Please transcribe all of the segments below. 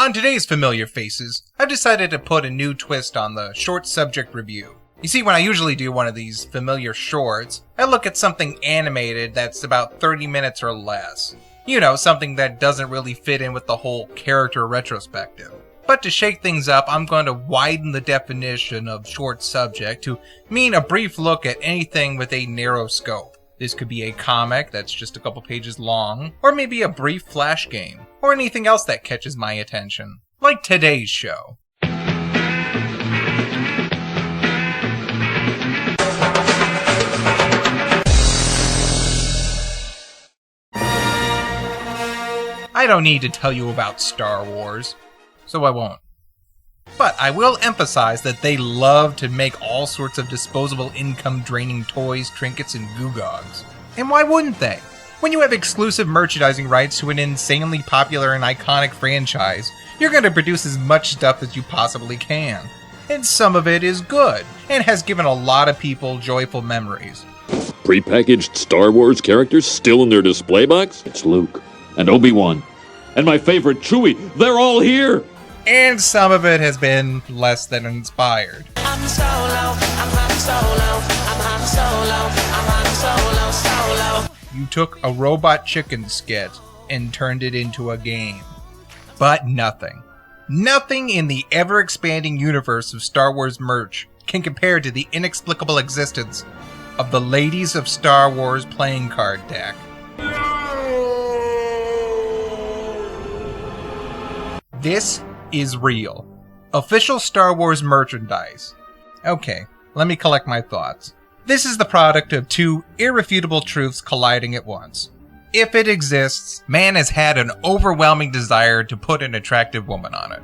On today's Familiar Faces, I've decided to put a new twist on the short subject review. You see, when I usually do one of these familiar shorts, I look at something animated that's about 30 minutes or less. You know, something that doesn't really fit in with the whole character retrospective. But to shake things up, I'm going to widen the definition of short subject to mean a brief look at anything with a narrow scope. This could be a comic that's just a couple pages long, or maybe a brief flash game, or anything else that catches my attention, like today's show. I don't need to tell you about Star Wars, so I won't. But I will emphasize that they love to make all sorts of disposable income-draining toys, trinkets, and gewgaws. And why wouldn't they? When you have exclusive merchandising rights to an insanely popular and iconic franchise, you're going to produce as much stuff as you possibly can. And some of it is good, and has given a lot of people joyful memories. Prepackaged Star Wars characters still in their display box? It's Luke, and Obi-Wan, and my favorite Chewie. They're all here! And some of it has been less than inspired. I'm solo, I'm Han Solo, I'm Han Solo, I'm Han Solo, solo. You took a robot chicken skit and turned it into a game. But nothing. Nothing in the ever-expanding universe of Star Wars merch can compare to the inexplicable existence of the Ladies of Star Wars playing card deck. This is real. Official Star Wars merchandise. Okay, let me collect my thoughts. This is the product of two irrefutable truths colliding at once. If it exists, man has had an overwhelming desire to put an attractive woman on it.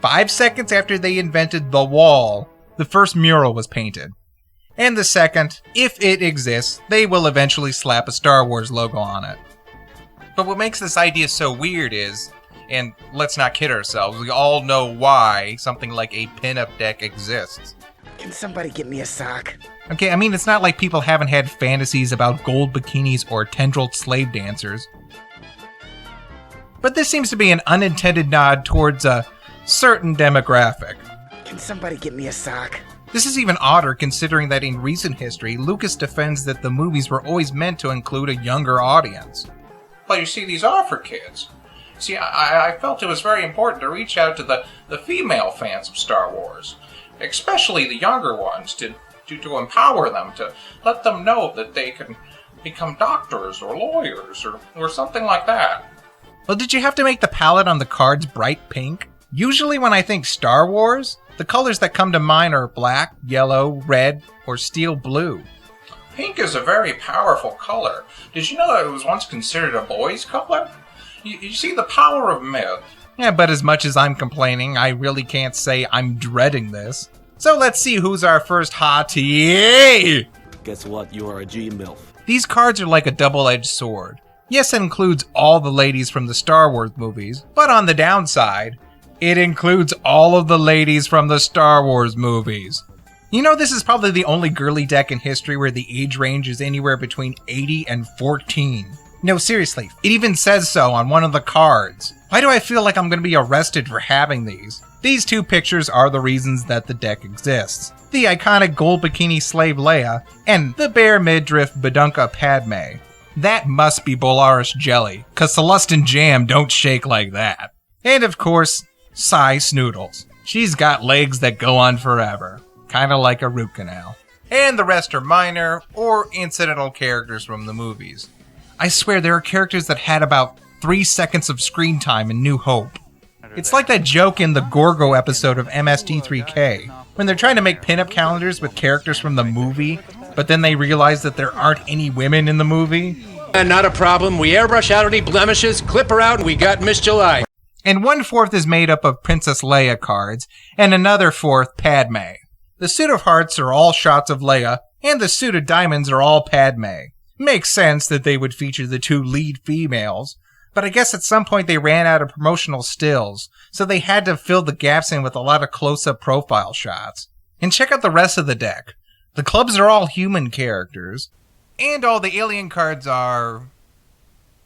5 seconds after they invented the wall, the first mural was painted. And the second, if it exists, they will eventually slap a Star Wars logo on it. But what makes this idea so weird is, and let's not kid ourselves, we all know why something like a pinup deck exists. Can somebody get me a sock? Okay, I mean, it's not like people haven't had fantasies about gold bikinis or tendrilled slave dancers. But this seems to be an unintended nod towards a certain demographic. Can somebody get me a sock? This is even odder considering that in recent history, Lucas defends that the movies were always meant to include a younger audience. Well, you see, these are for kids. See, I felt it was very important to reach out to the female fans of Star Wars, especially the younger ones, to empower them, to let them know that they can become doctors or lawyers or something like that. Well, did you have to make the palette on the cards bright pink? Usually when I think Star Wars, the colors that come to mind are black, yellow, red, or steel blue. Pink is a very powerful color. Did you know that it was once considered a boy's color? You see the power of myth. Yeah, but as much as I'm complaining, I really can't say I'm dreading this. So let's see who's our first hottie. Guess what? You are a G-MILF. These cards are like a double-edged sword. Yes, it includes all the ladies from the Star Wars movies, but on the downside, it includes all of the ladies from the Star Wars movies. You know, this is probably the only girly deck in history where the age range is anywhere between 80 and 14. No, seriously, it even says so on one of the cards. Why do I feel like I'm going to be arrested for having these? These two pictures are the reasons that the deck exists. The iconic gold bikini slave Leia, and the bare midriff Badunka Padme. That must be Bolaris jelly, cause Celestin Jam don't shake like that. And of course, Sai Snoodles. She's got legs that go on forever. Kinda like a root canal. And the rest are minor, or incidental characters from the movies. I swear there are characters that had about 3 seconds of screen time in New Hope. It's like that joke in the Gorgo episode of MST3K, when they're trying to make pinup calendars with characters from the movie, but then they realize that there aren't any women in the movie. Not a problem. We airbrush out any blemishes, clip her out, and we got Miss July. And 1/4 is made up of Princess Leia cards, and another 4th Padme. The suit of hearts are all shots of Leia, and the suit of diamonds are all Padme. Makes sense that they would feature the two lead females, but I guess at some point they ran out of promotional stills, so they had to fill the gaps in with a lot of close-up profile shots. And check out the rest of the deck. The clubs are all human characters, and all the alien cards are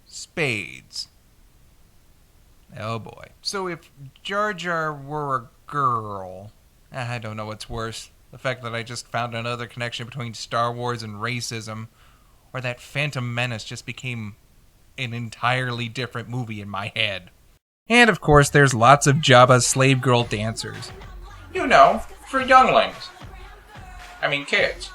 spades. Oh boy. So if Jar Jar were a girl, I don't know what's worse. The fact that I just found another connection between Star Wars and racism, or that Phantom Menace just became an entirely different movie in my head. And of course, there's lots of Jabba's slave girl dancers. You know, for younglings. I mean, kids.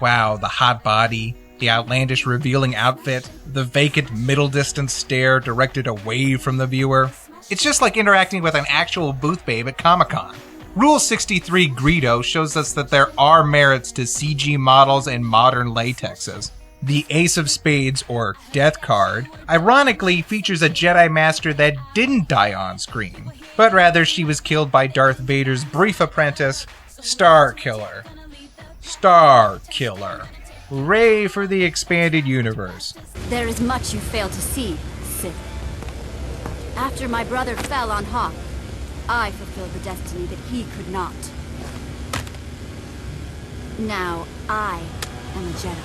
Wow, the hot body, the outlandish revealing outfit, the vacant middle distance stare directed away from the viewer. It's just like interacting with an actual booth babe at Comic-Con. Rule 63 Greedo shows us that there are merits to CG models and modern latexes. The Ace of Spades, or Death card, ironically features a Jedi Master that didn't die on screen, but rather she was killed by Darth Vader's brief apprentice, Star Killer. Star Killer. Hooray for the expanded universe. There is much you fail to see, Sith. After my brother fell on Hoth, I fulfilled the destiny that he could not. Now I am a Jedi.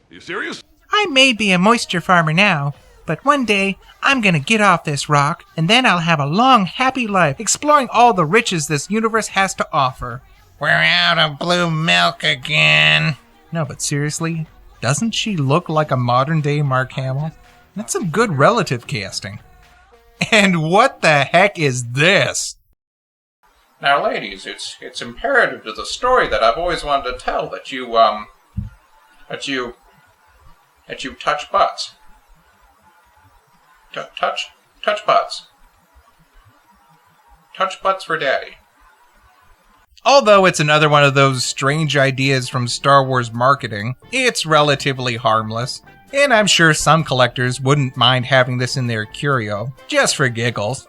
You serious? I may be a moisture farmer now, but one day I'm gonna get off this rock, and then I'll have a long, happy life exploring all the riches this universe has to offer. We're out of blue milk again. No, but seriously, doesn't she look like a modern-day Mark Hamill? That's some good relative casting. And what the heck is this? Now, ladies, it's imperative to the story that I've always wanted to tell that you touch butts. Touch butts. Touch butts for daddy. Although it's another one of those strange ideas from Star Wars marketing, it's relatively harmless. And I'm sure some collectors wouldn't mind having this in their curio, just for giggles.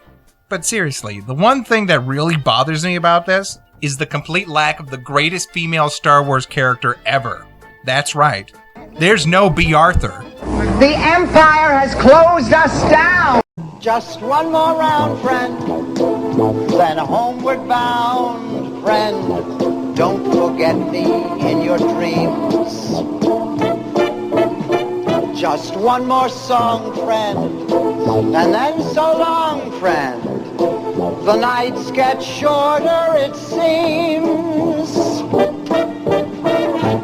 But seriously, the one thing that really bothers me about this is the complete lack of the greatest female Star Wars character ever. That's right. There's no B. Arthur. The Empire has closed us down! Just one more round, friend, then homeward bound, friend. Don't forget me in your dreams. Just one more song, friend, and then so long, friend. The nights get shorter, it seems.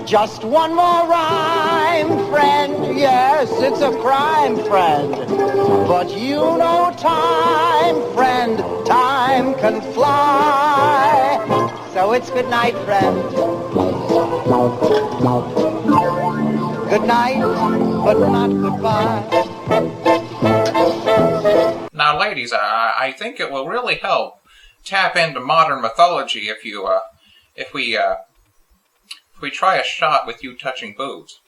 Just one more rhyme, friend. Yes, it's a crime, friend. But you know time, friend. Time can fly. So it's good night, friend. Good night, but not goodbye. Now, ladies, I think it will really help tap into modern mythology if we try a shot with you touching boobs.